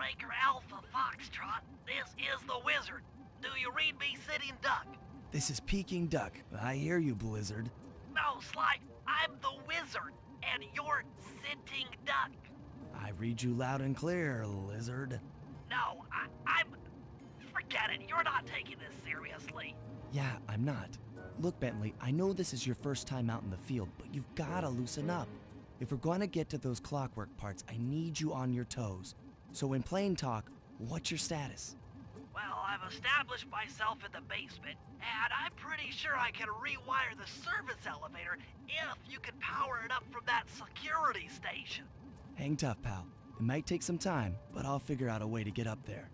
Breaker Alpha Foxtrot, this is the Wizard. Do you read me, Sitting Duck? This is Peking Duck. I hear you, Blizzard. No, Sly, I'm the Wizard, and you're Sitting Duck. I read you loud and clear, Lizard. No, I'm... Forget it, you're not taking this seriously. Yeah, I'm not. Look, Bentley, I know this is your first time out in the field, but you've gotta loosen up. If we're gonna get to those clockwork parts, I need you on your toes. So in plain talk, what's your status? Well, I've established myself in the basement, and I'm pretty sure I can rewire the service elevator if you can power it up from that security station. Hang tough, pal. It might take some time, but I'll figure out a way to get up there.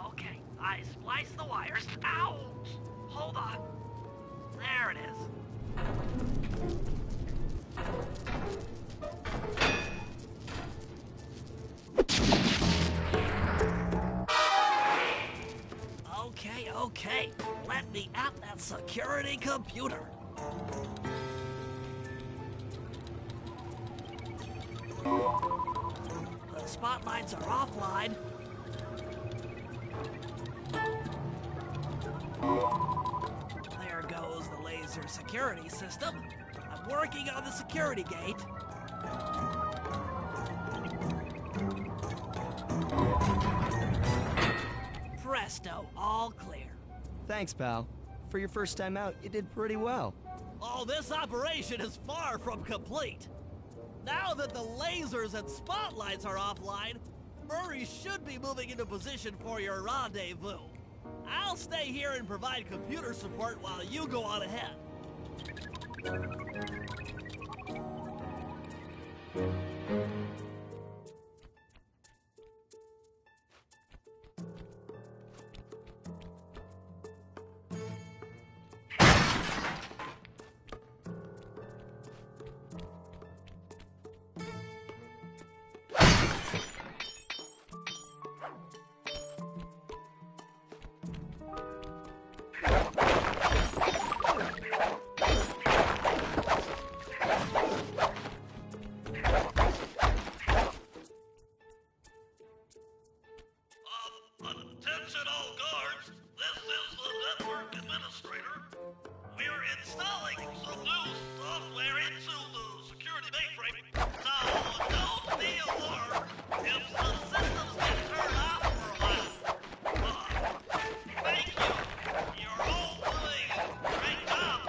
Okay, I spliced the wires. Ouch! Hold on. There it is. Okay. Let me at that security computer. The spotlights are offline. There goes the laser security system. I'm working on the security gate. Presto, all clear. Thanks, pal. For your first time out, you did pretty well. Oh, this operation is far from complete. Now that the lasers and spotlights are offline, Murray should be moving into position for your rendezvous. I'll stay here and provide computer support while you go on ahead. Attention all guards, this is the network administrator. We're installing some new software into the security mainframe. So don't be alarmed if the systems get turned off for a while. Thank you. You're all doing a great job.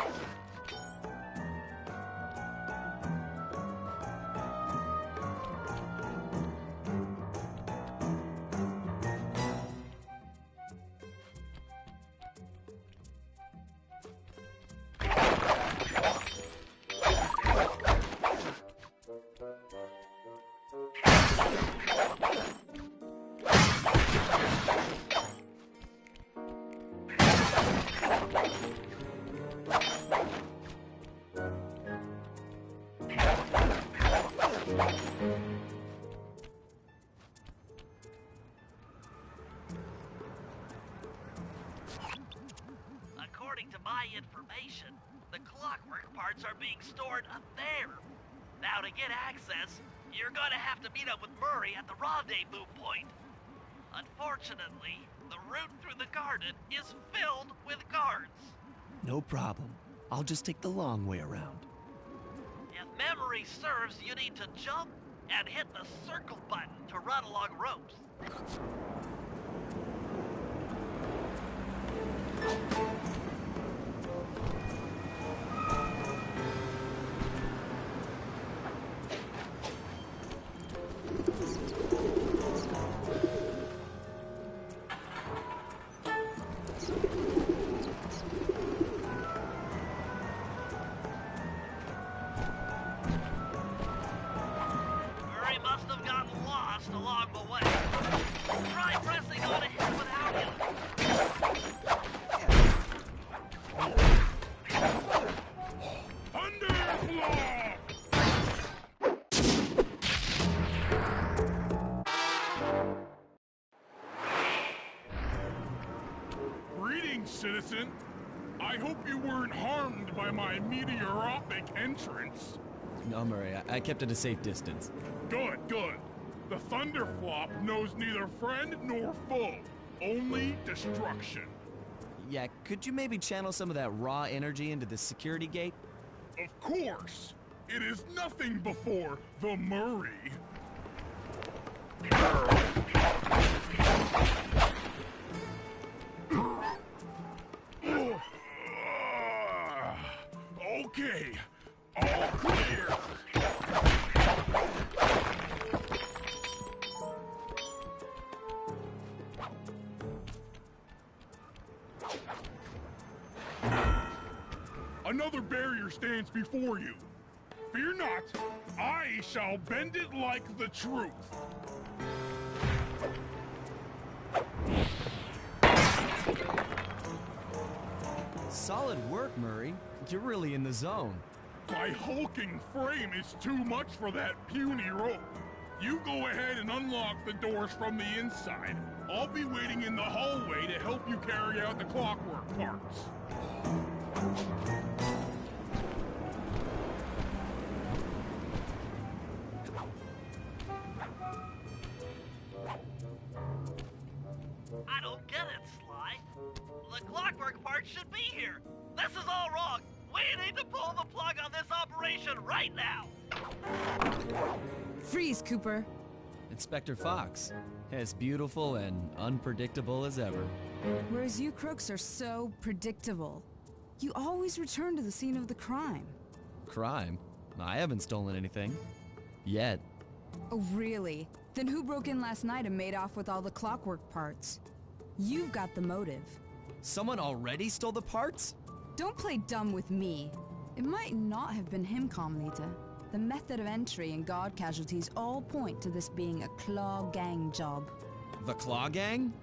According to my information, the clockwork parts are being stored up there. Now to get access, you're gonna have to meet up with Murray at the rendezvous point. Unfortunately, the route through the garden is filled with guards. No problem. I'll just take the long way around. If memory serves, you need to jump and hit the circle button to run along ropes. Murray must have gotten lost along the way. Try pressing on ahead without him. Greetings, citizen. I hope you weren't harmed by my meteoropic entrance. No, Murray, I kept at a safe distance. Good, good. The Thunderflop knows neither friend nor foe, only destruction. Yeah, could you maybe channel some of that raw energy into the security gate? Of course. It is nothing before the Murray. Okay, all clear. Another barrier stands before you. Fear not, I shall bend it like the truth. Solid work, Murray. You're really in the zone. My hulking frame is too much for that puny rope. You go ahead and unlock the doors from the inside. I'll be waiting in the hallway to help you carry out the clockwork parts. I don't get it, Sly. The clockwork part should be here. This is all wrong. We need to pull the plug on this operation right now. Freeze, Cooper. Inspector Fox, as beautiful and unpredictable as ever. Whereas you crooks are so predictable. You always return to the scene of the crime. Crime? I haven't stolen anything. Yet. Oh, really? Then who broke in last night and made off with all the clockwork parts? You've got the motive. Someone already stole the parts? Don't play dumb with me. It might not have been him, Carmelita. The method of entry and guard casualties all point to this being a Claw Gang job. The Claw Gang?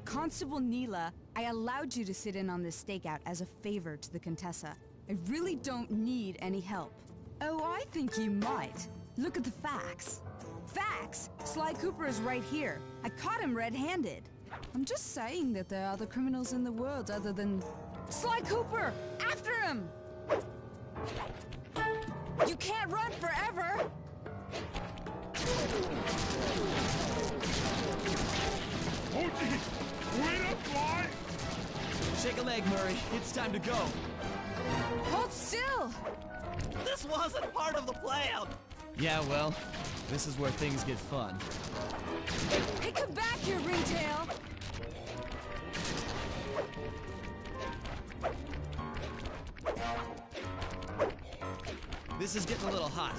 Constable Neela, I allowed you to sit in on this stakeout as a favor to the Contessa. I really don't need any help. Oh, I think you might. Look at the facts. Facts? Sly Cooper is right here. I caught him red-handed. I'm just saying that there are other criminals in the world other than... Sly Cooper! After him! You can't run forever! Oh, geez! Wait up, Fly! Shake a leg, Murray. It's time to go. Hold still! This wasn't part of the plan! Yeah, well, this is where things get fun. Hey, come back here, Ringtail! This is getting a little hot.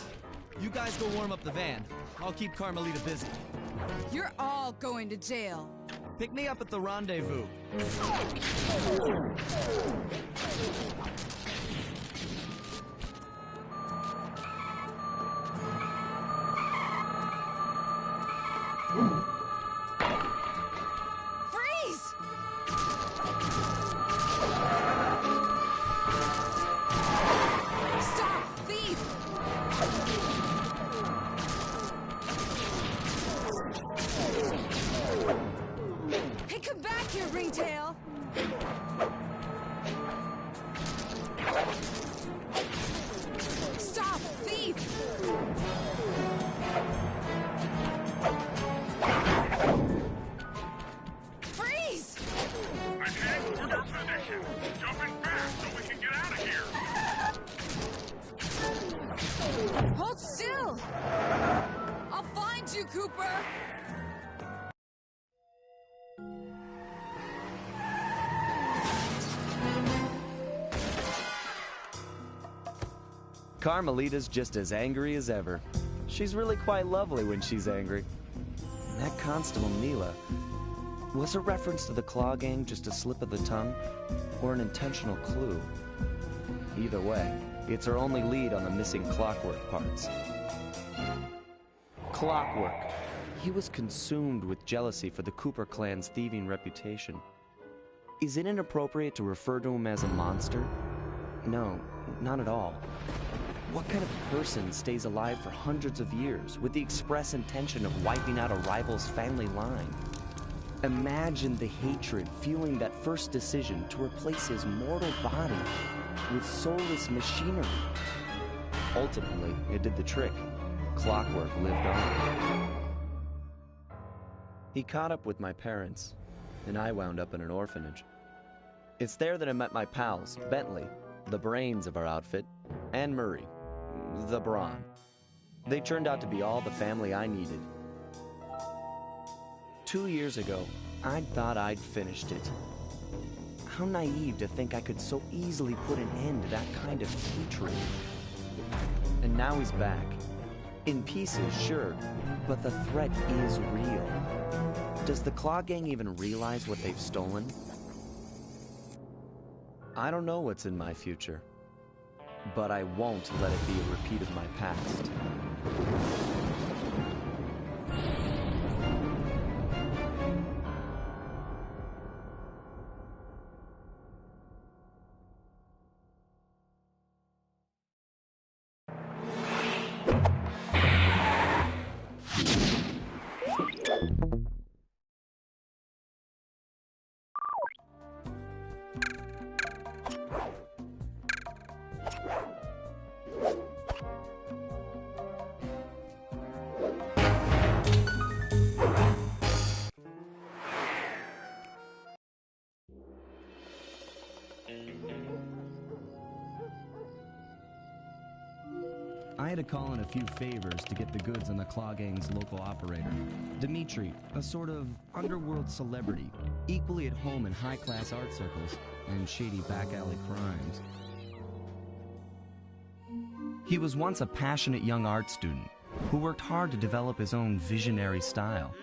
You guys go warm up the van. I'll keep Carmelita busy. You're all going to jail. Pick me up at the rendezvous. Freeze! Stop, thief! Hey, come back here, Ringtail! Stop, thief! Freeze! I'm heading toward our position. Jumping fast so we can get out of here. Hold still! I'll find you, Cooper! Carmelita's just as angry as ever. She's really quite lovely when she's angry. And that Constable Neela, was a reference to the Claw Gang just a slip of the tongue, or an intentional clue? Either way, it's our only lead on the missing clockwork parts. Clockwork. He was consumed with jealousy for the Cooper clan's thieving reputation. Is it inappropriate to refer to him as a monster? No, not at all. What kind of person stays alive for hundreds of years with the express intention of wiping out a rival's family line? Imagine the hatred fueling that first decision to replace his mortal body with soulless machinery. Ultimately, it did the trick. Clockwork lived on. He caught up with my parents, and I wound up in an orphanage. It's there that I met my pals, Bentley, the brains of our outfit, and Murray, the brawn. They turned out to be all the family I needed. 2 years ago, I'd thought I'd finished it. How naive to think I could so easily put an end to that kind of hatred. And now he's back. In pieces, sure, but the threat is real. Does the Claw Gang even realize what they've stolen? I don't know what's in my future, but I won't let it be a repeat of my past. I had to call in a few favors to get the goods on the Claw Gang's local operator, Dimitri, a sort of underworld celebrity, equally at home in high-class art circles and shady back-alley crimes. He was once a passionate young art student, who worked hard to develop his own visionary style.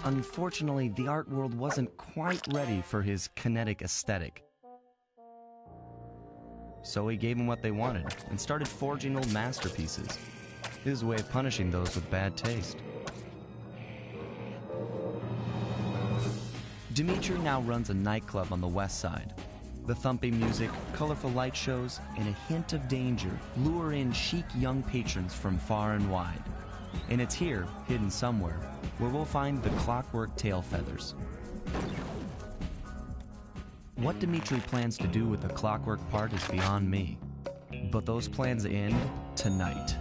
Unfortunately, the art world wasn't quite ready for his kinetic aesthetic. So he gave them what they wanted and started forging old masterpieces. His way of punishing those with bad taste. Dimitri now runs a nightclub on the west side. The thumping music, colorful light shows, and a hint of danger lure in chic young patrons from far and wide. And it's here, hidden somewhere, where we'll find the clockwork tail feathers. What Dimitri plans to do with the clockwork part is beyond me. But those plans end tonight.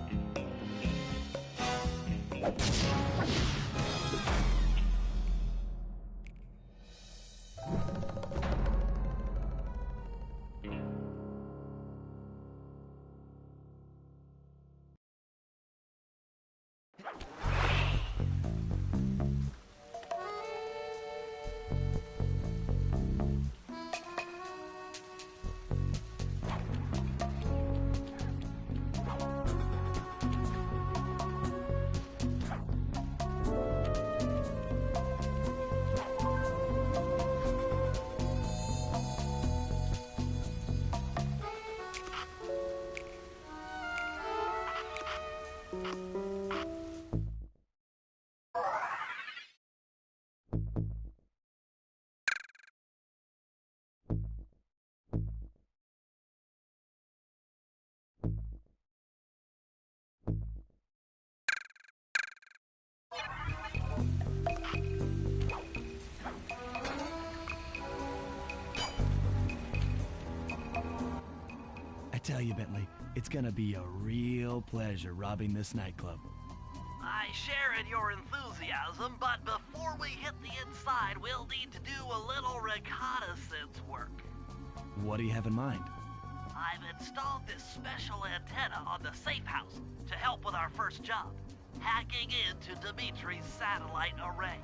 I tell you, Bentley, it's gonna be a real pleasure robbing this nightclub. I share in your enthusiasm, but before we hit the inside, we'll need to do a little reconnaissance work. What do you have in mind? I've installed this special antenna on the safe house to help with our first job, hacking into Dimitri's satellite array.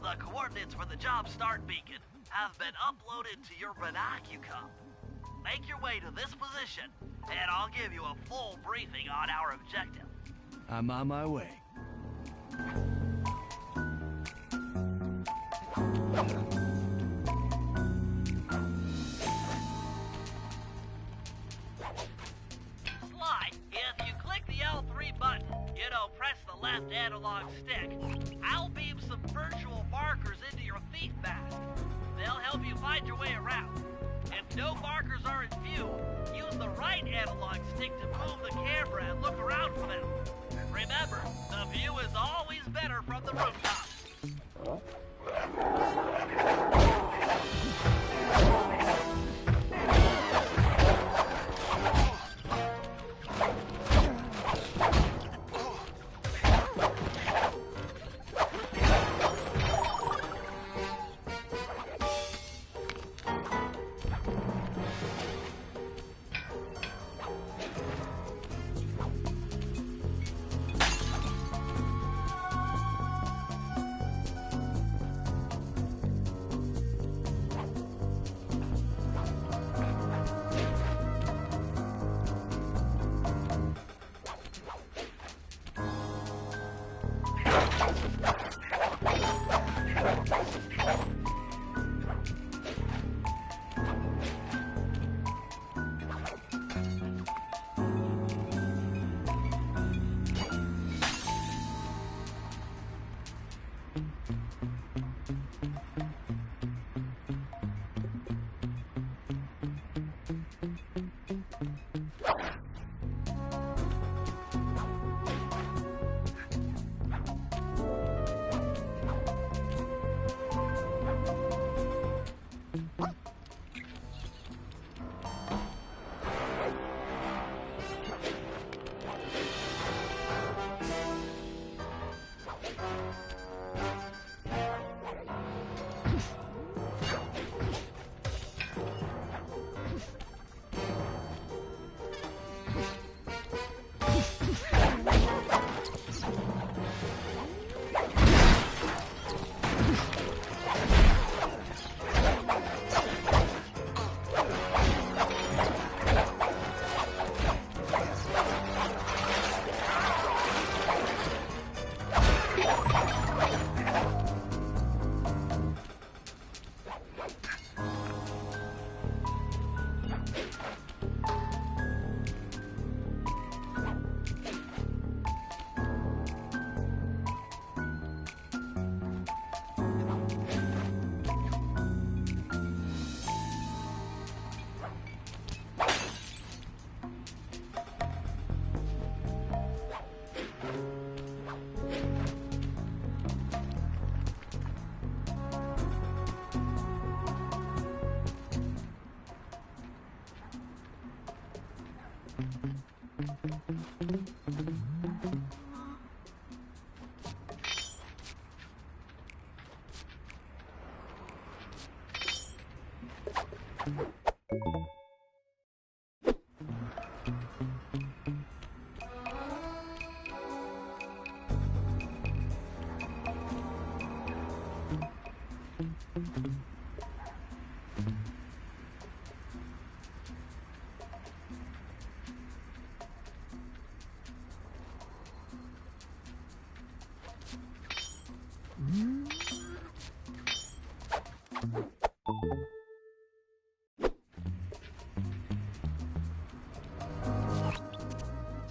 The coordinates for the job start beacon have been uploaded to your binocular. Make your way to this position, and I'll give you a full briefing on our objective. I'm on my way. Sly, if you click the L3 button, press the left analog stick, I'll beam some virtual markers into your thief mask. They'll help you find your way around. If no markers are in view, use the right analog stick to move the camera and look around for them. Remember, the view is always better from the rooftop.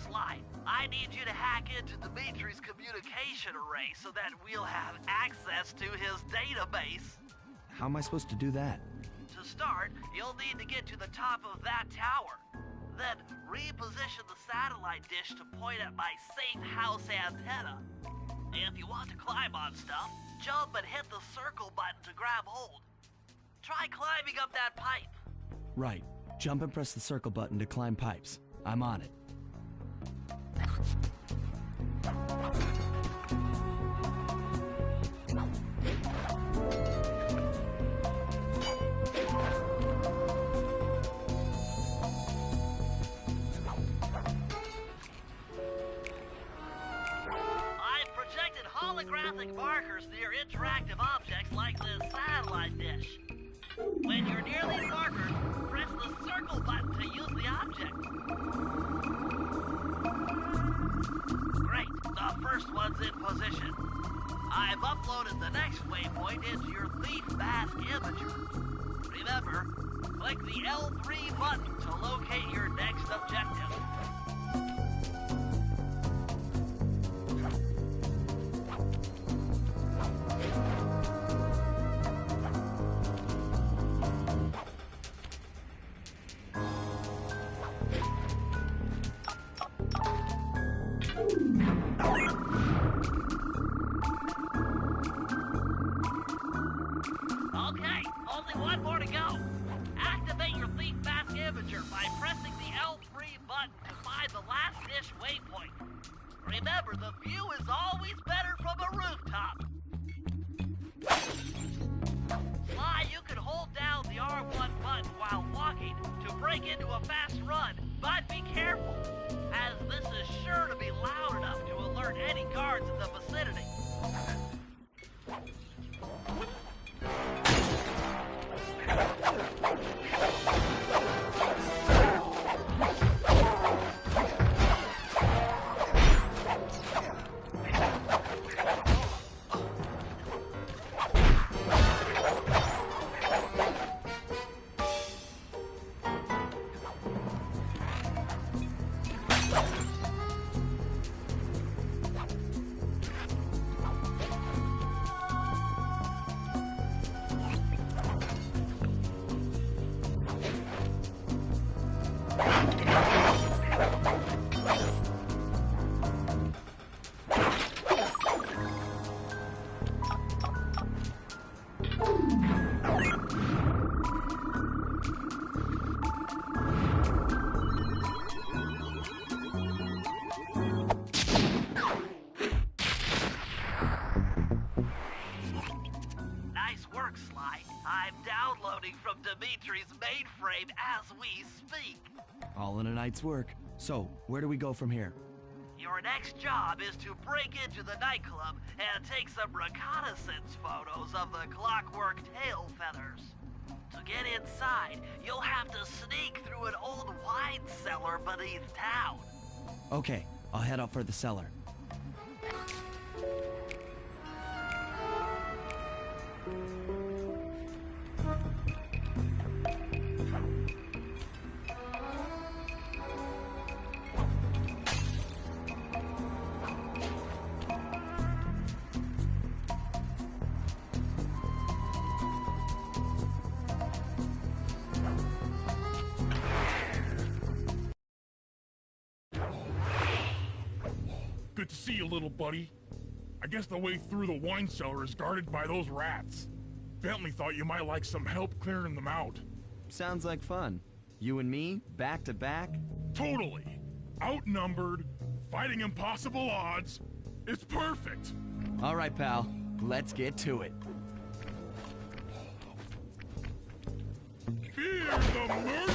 Sly, I need you to hack into Dimitri's communication array so that we'll have access to his database. How am I supposed to do that? To start, you'll need to get to the top of that tower. Then reposition the satellite dish to point at my safe house antenna. If you want to climb on stuff, jump and hit the circle button to grab hold. Try climbing up that pipe. Right. Jump and press the circle button to climb pipes. I'm on it. I've projected holographic markers near interactive objects like this satellite dish. When you're near these markers, press the circle button to use the object. Great, the first one's in position. I've uploaded the next waypoint into your thief mask imager. Remember, click the L3 button to locate your next objective. Okay, only one more to go. Activate your thief mask imager by pressing the L3 button to find the last dish waypoint. Remember, the view is always better from a rooftop. Sly, you can hold down the R1 button while walking to break into a fast run, but be careful, as this is sure to be loud enough to alert any guards in the vicinity. I'm downloading from Dimitri's mainframe as we speak. All in a night's work. So, where do we go from here? Your next job is to break into the nightclub and take some reconnaissance photos of the clockwork tail feathers. To get inside, you'll have to sneak through an old wine cellar beneath town. Okay, I'll head out for the cellar. Good to see you, little buddy. I guess the way through the wine cellar is guarded by those rats. Bentley thought you might like some help clearing them out. Sounds like fun. You and me, back to back? Totally. Outnumbered, fighting impossible odds. It's perfect. All right, pal. Let's get to it. Fear the mermaid!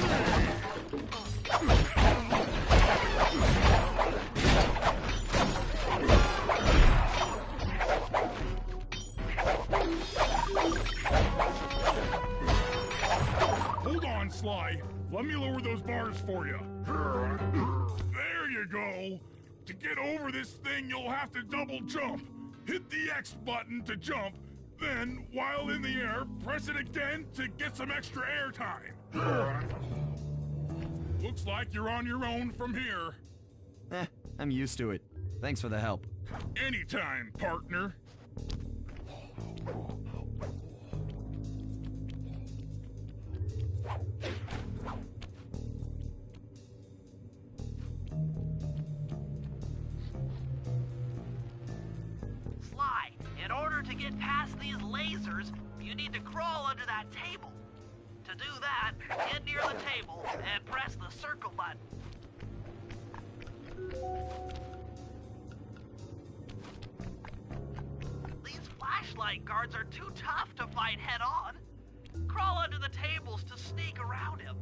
Hold on, Sly. Let me lower those bars for you. There you go. To get over this thing, you'll have to double jump. Hit the X button to jump, then, while in the air, press it again to get some extra air time. Looks like you're on your own from here. I'm used to it. Thanks for the help. Anytime, partner. Sly, in order to get past these lasers, you need to crawl under that table. To do that, get near the table and press the circle button. These flashlight guards are too tough to fight head-on. Crawl under the tables to sneak around him.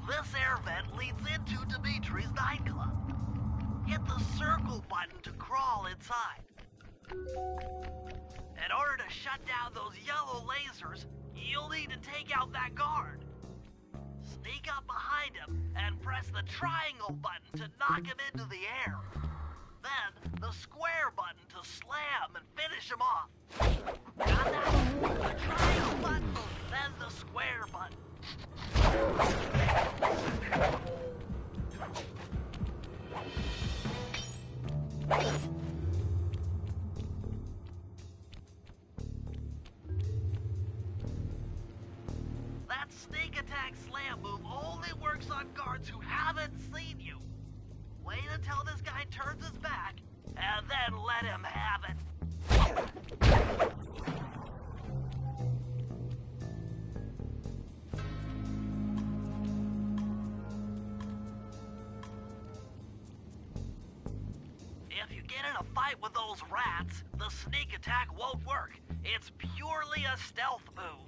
This air vent leads into Dimitri's nightclub. Hit the circle button to crawl inside. In order to shut down those yellow lasers, you'll need to take out that guard. Sneak up behind him and press the triangle button to knock him into the air. Then, the square button to slam and finish him off. Got that? The triangle button, then the square button. That sneak attack slam move only works on guards who haven't seen you. Wait until this guy turns his back, and then let him have it. If you get in a fight with those rats, the sneak attack won't work. It's purely a stealth move.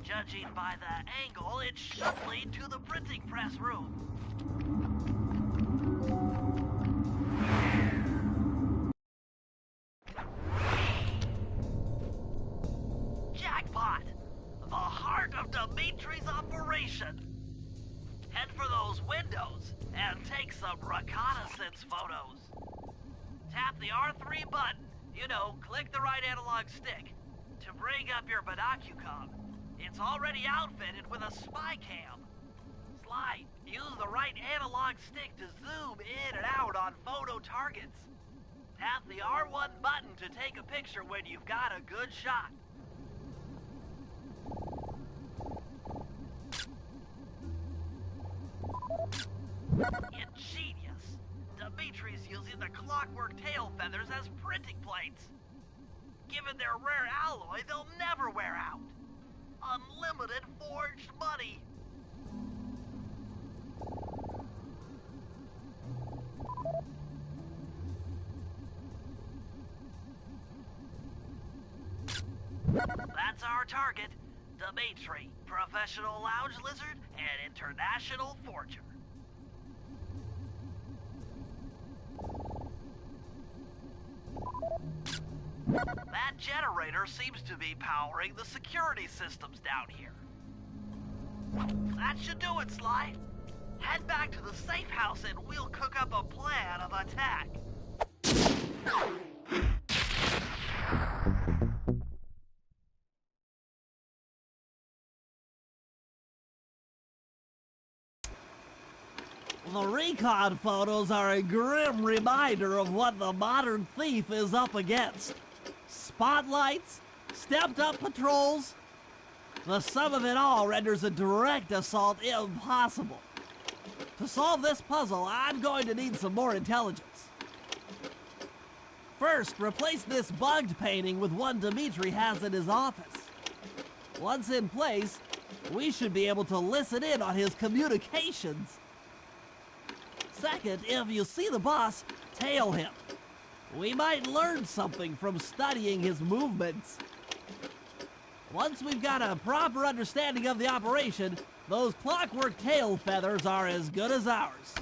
Judging by the angle, it should lead to the printing press room. Jackpot! The heart of Dimitri's operation. Head for those windows and take some reconnaissance photos. Tap the R3 button, click the right analog stick, to bring up your binocucom. It's already outfitted with a spy cam. Sly, use the right analog stick to zoom in and out on photo targets. Tap the R1 button to take a picture when you've got a good shot. Ingenious. Dimitri's using the clockwork tail feathers as printing plates. Given their rare alloy, they'll never wear out. Unlimited forged money. That's our target. Dimitri, professional lounge lizard and international forger. That generator seems to be powering the security systems down here. That should do it, Sly. Head back to the safe house and we'll cook up a plan of attack. The recon photos are a grim reminder of what the modern thief is up against. Spotlights, stepped-up patrols. The sum of it all renders a direct assault impossible. To solve this puzzle, I'm going to need some more intelligence. First, replace this bugged painting with one Dimitri has in his office. Once in place, we should be able to listen in on his communications. Second, if you see the boss, tail him. We might learn something from studying his movements. Once we've got a proper understanding of the operation, those clockwork tail feathers are as good as ours.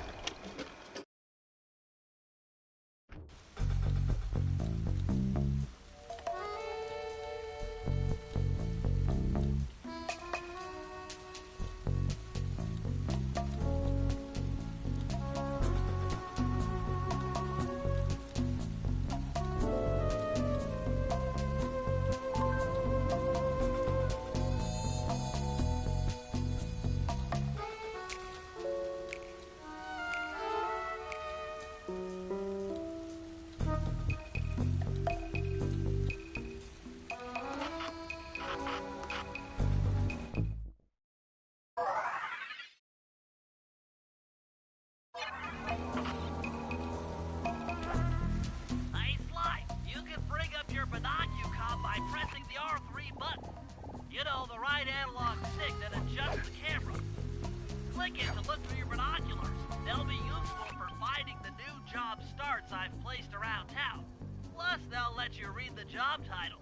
Hey, Sly, you can bring up your binocucom by pressing the R3 button. You know, the right analog stick that adjusts the camera. Click it to look through your binoculars. They'll be useful for finding the new job starts I've placed around town. Plus, they'll let you read the job titles.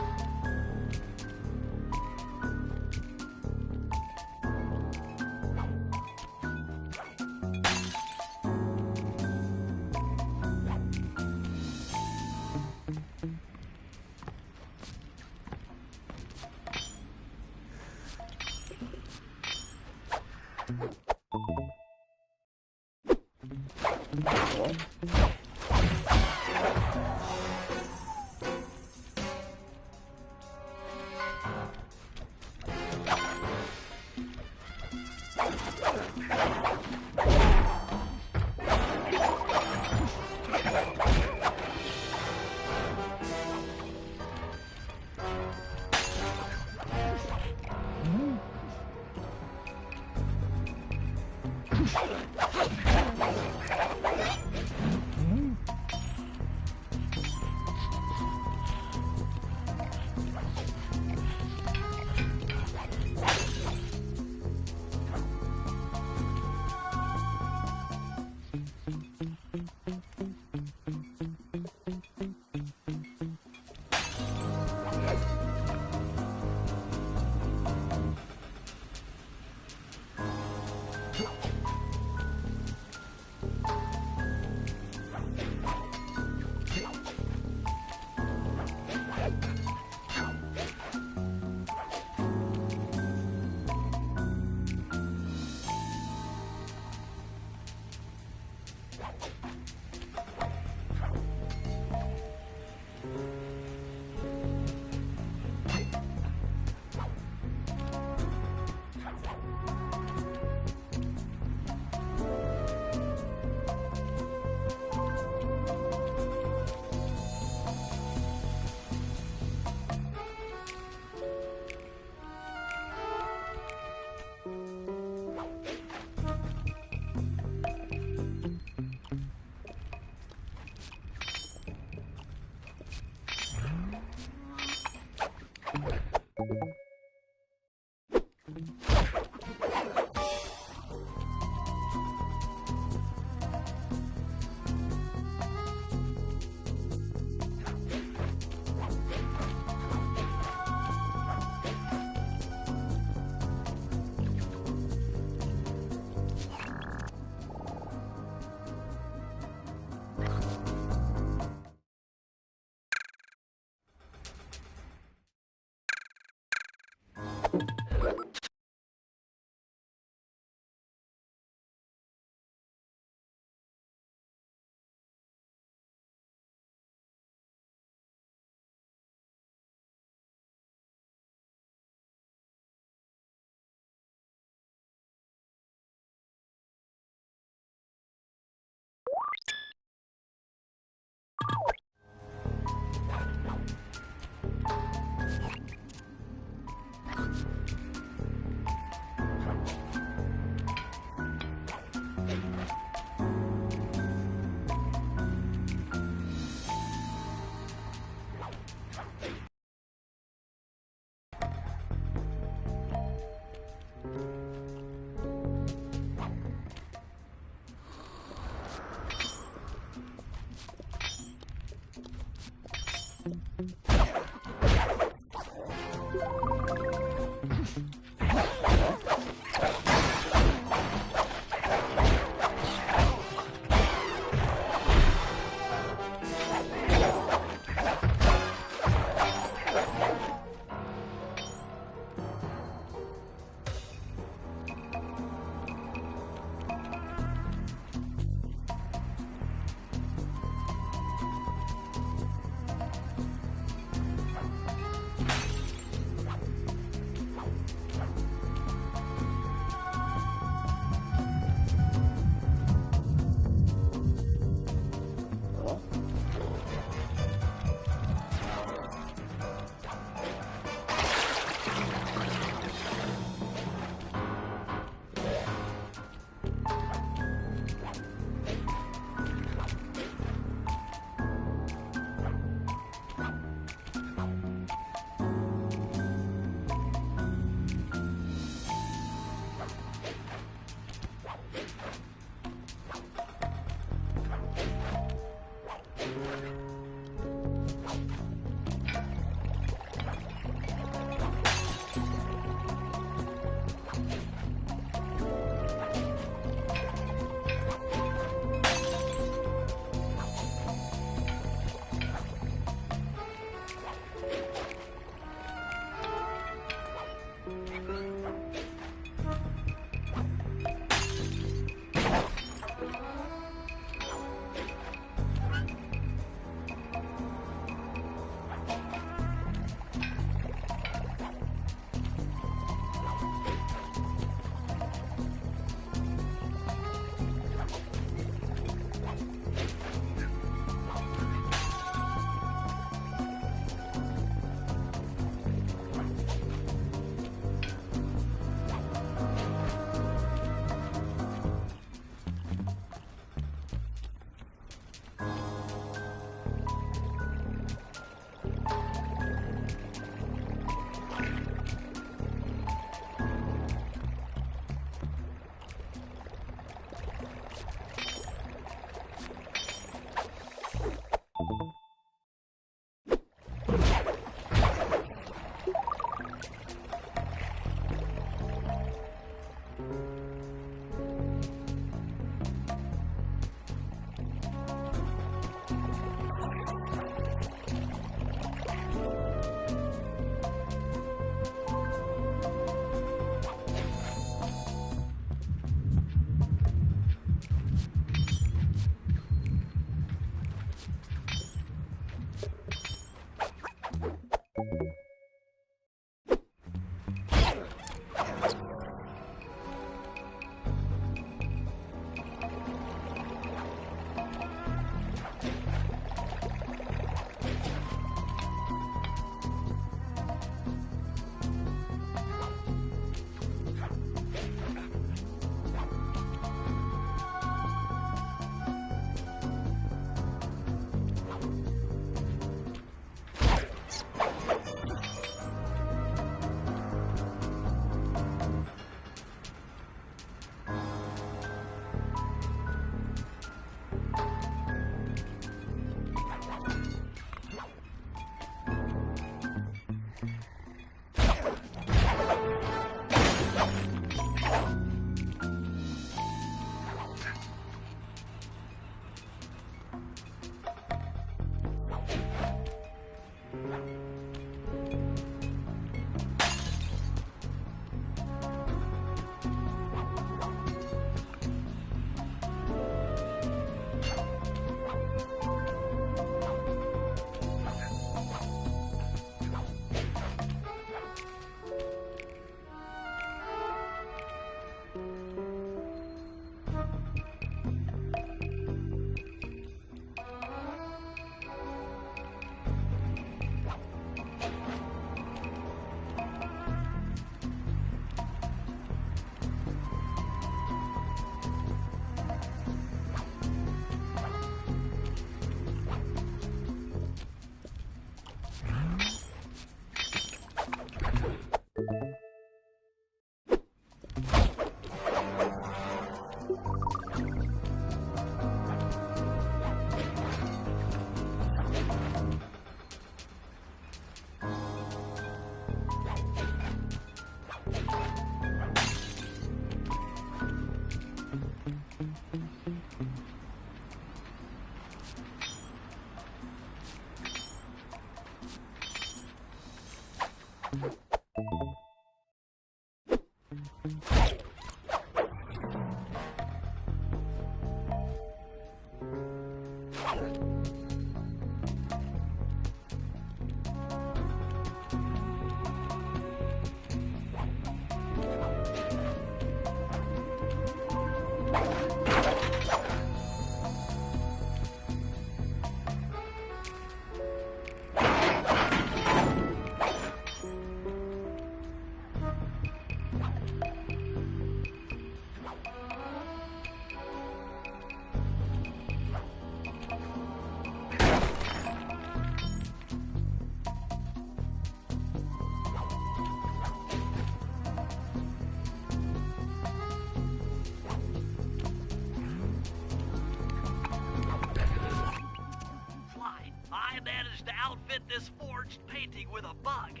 outfit this forged painting with a bug.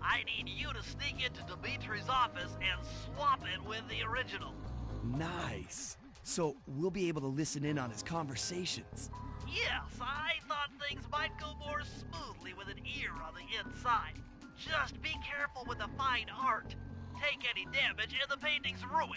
I need you to sneak into Dimitri's office and swap it with the original. Nice. So we'll be able to listen in on his conversations. Yes, I thought things might go more smoothly with an ear on the inside. Just be careful with the fine art. Take any damage and the painting's ruined.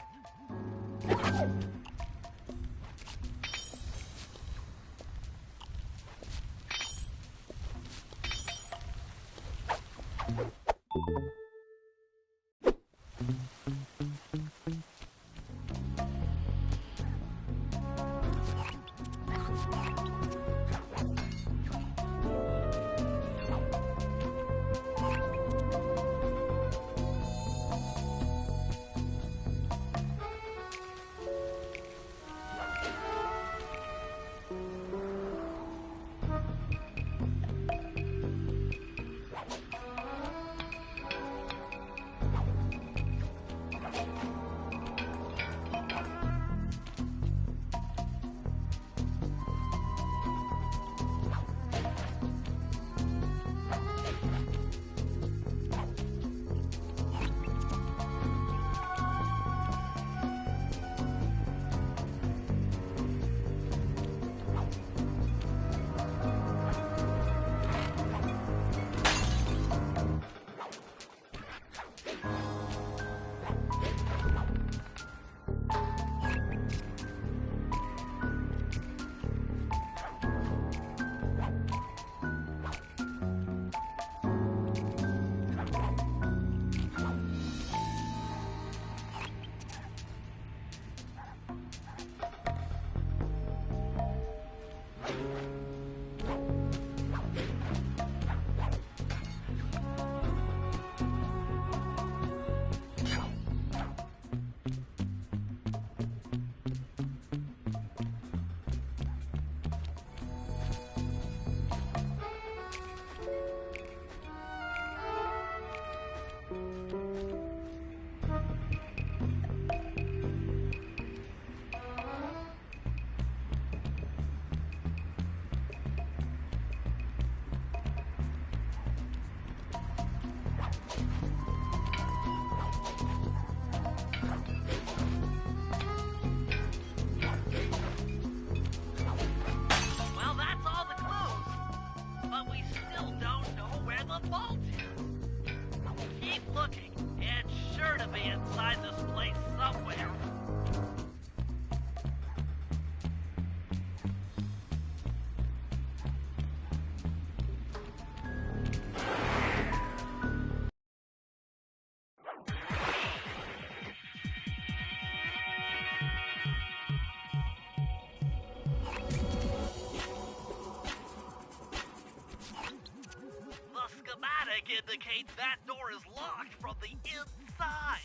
Indicates that door is locked from the inside.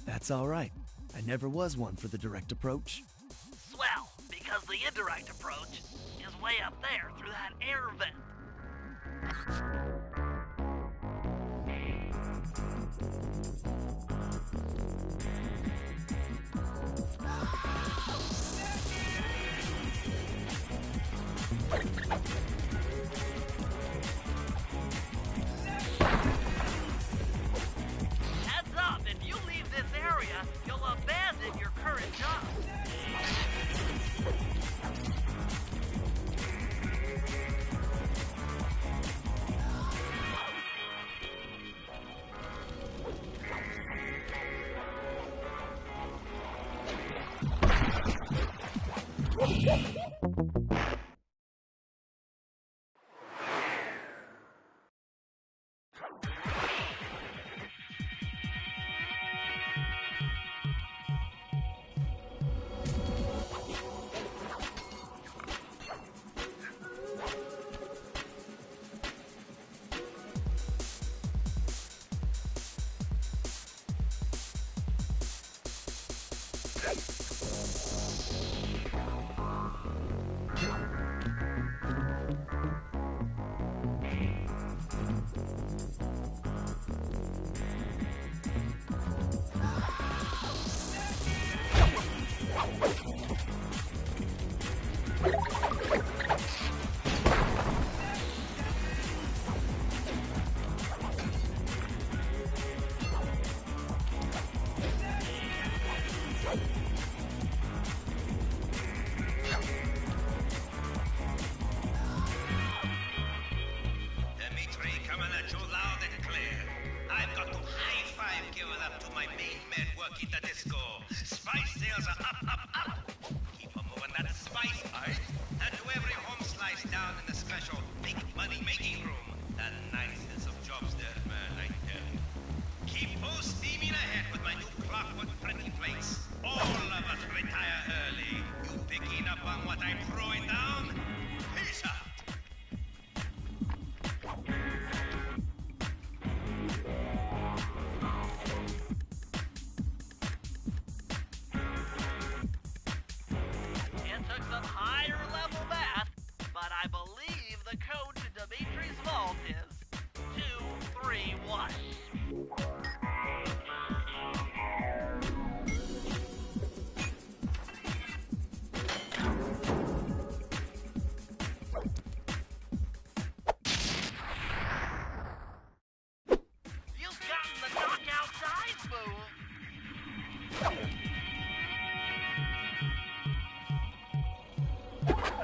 That's all right. I never was one for the direct approach. Swell, because the indirect approach is way up there through that air vent. You'll abandon your current job.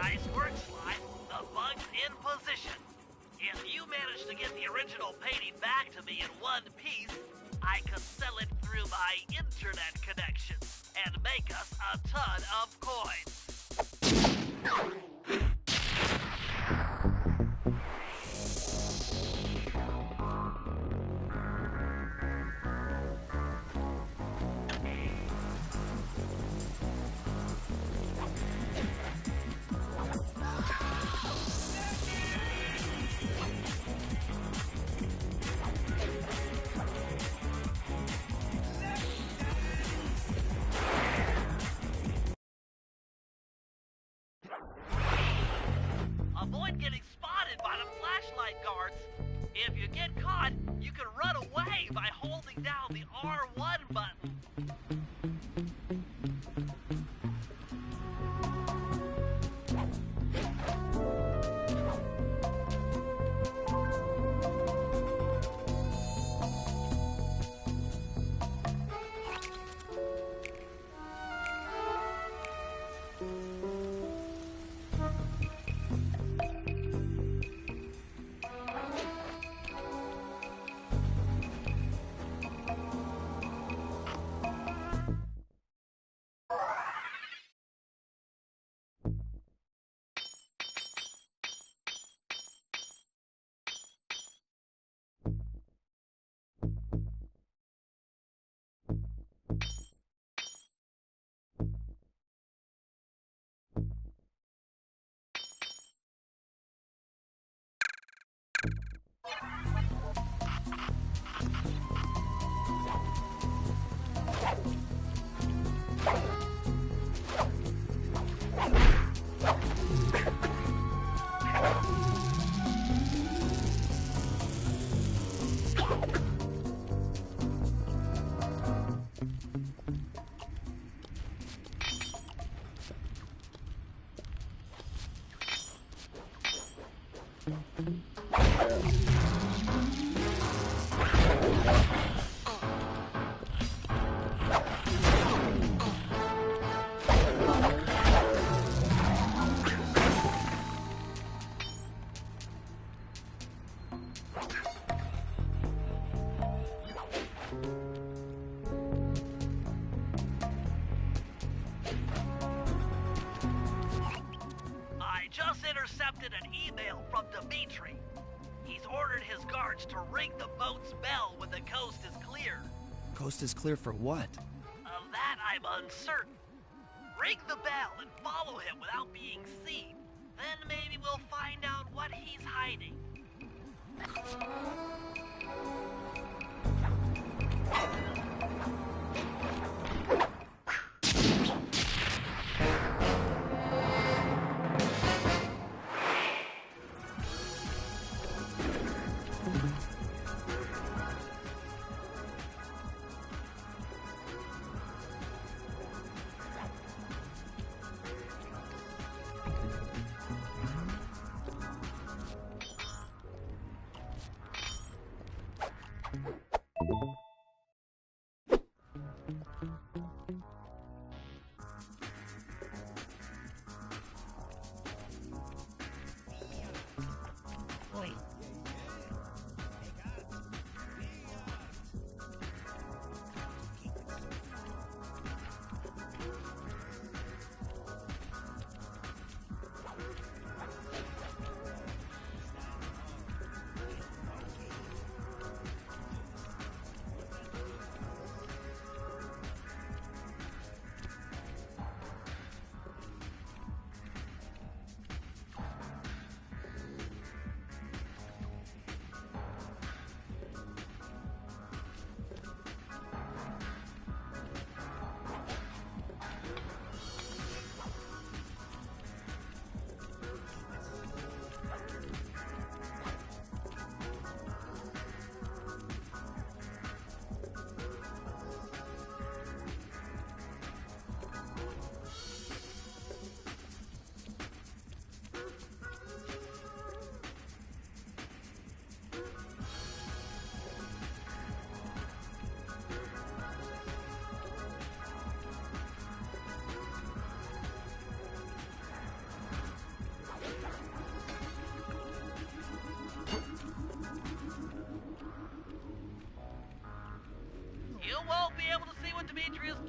Nice work, Slime. The bug's in position. If you manage to get the original painting back to me in one piece, I could sell it through my internet connection and make us a ton of coins. Avoid getting spotted by the flashlight guards. If you get caught, you can run away by holding down the R1 button. Intercepted an email from Dimitri. He's ordered his guards to ring the boat's bell when the coast is clear. Coast is clear for what? Of that I'm uncertain. Ring the bell and follow him without being seen. Then maybe we'll find out what he's hiding.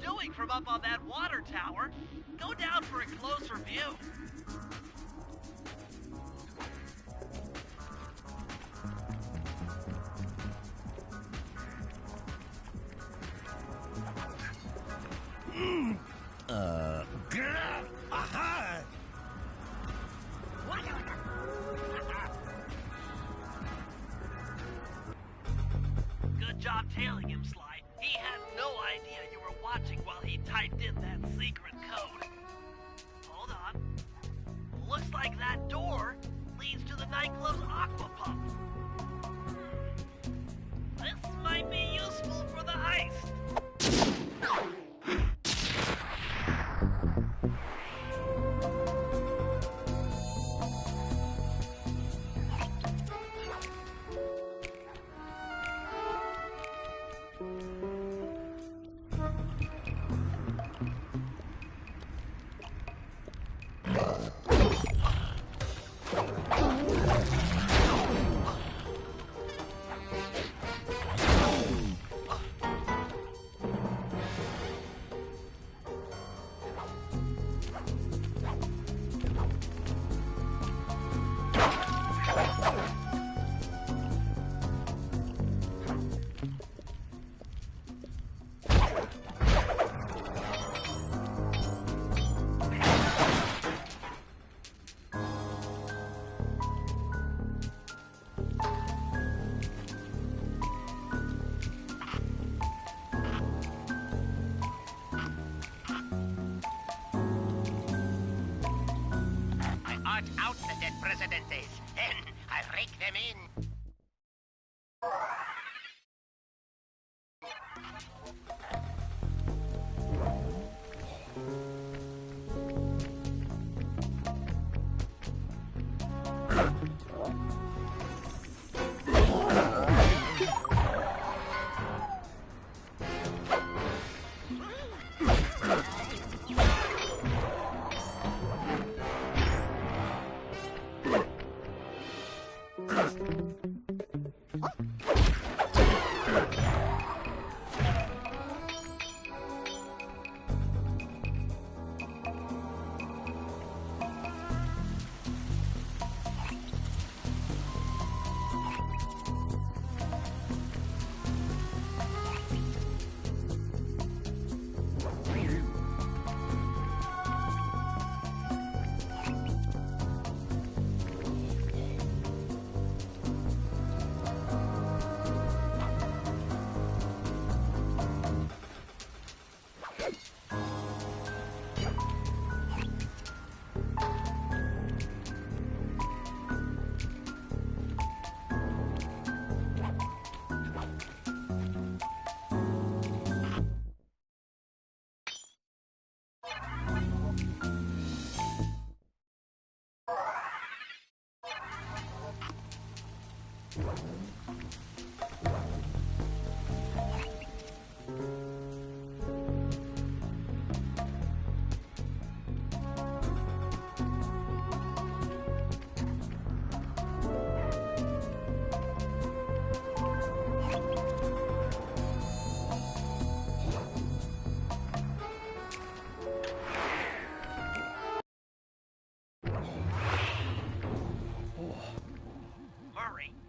doing from up on that water tower. Go down for a closer view. Aha! Good job tailing him, Sly. He had no idea you were watching while he typed in that secret code. Hold on. Looks like that door leads to the nightclub's aqua pump. This might be useful for the heist. Out the dead presidentes, then I rake them in.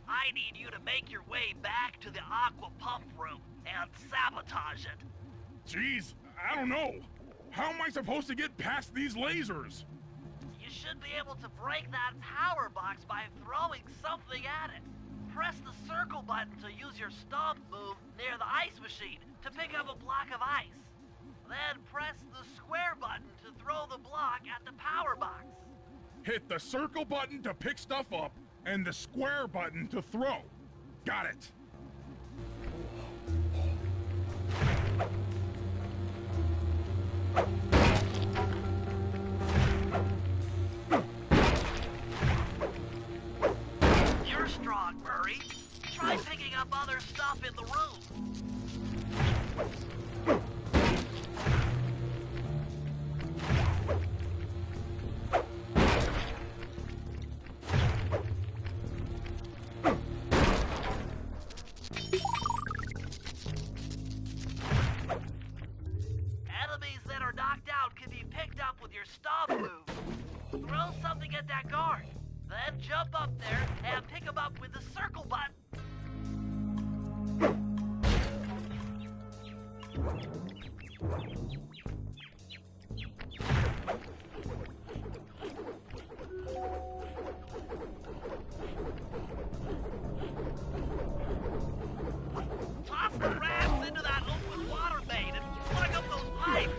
I need you to make your way back to the aqua pump room and sabotage it. Jeez, I don't know. How am I supposed to get past these lasers? You should be able to break that power box by throwing something at it. Press the circle button to use your stomp move near the ice machine to pick up a block of ice. Then press the square button to throw the block at the power box. Hit the circle button to pick stuff up and the square button to throw. Got it. You're strong, Murray. Try picking up other stuff in the room. throw something at that guard. Then jump up there and pick him up with the circle button. Toss the rafts into that open water main and plug up those pipes.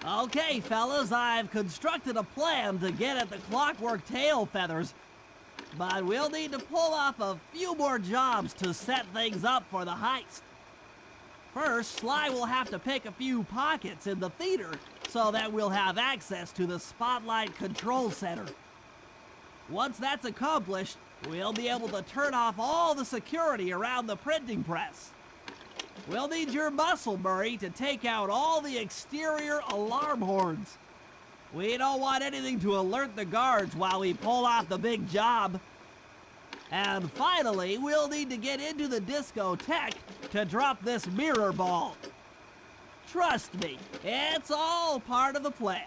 Okay, fellas, I've constructed a plan to get at the clockwork tail feathers, but we'll need to pull off a few more jobs to set things up for the heist. First, Sly will have to pick a few pockets in the theater so that we'll have access to the Spotlight Control Center. Once that's accomplished, we'll be able to turn off all the security around the printing press. We'll need your muscle, Murray, to take out all the exterior alarm horns. We don't want anything to alert the guards while we pull off the big job. And finally, we'll need to get into the discotheque to drop this mirror ball. Trust me, it's all part of the plan.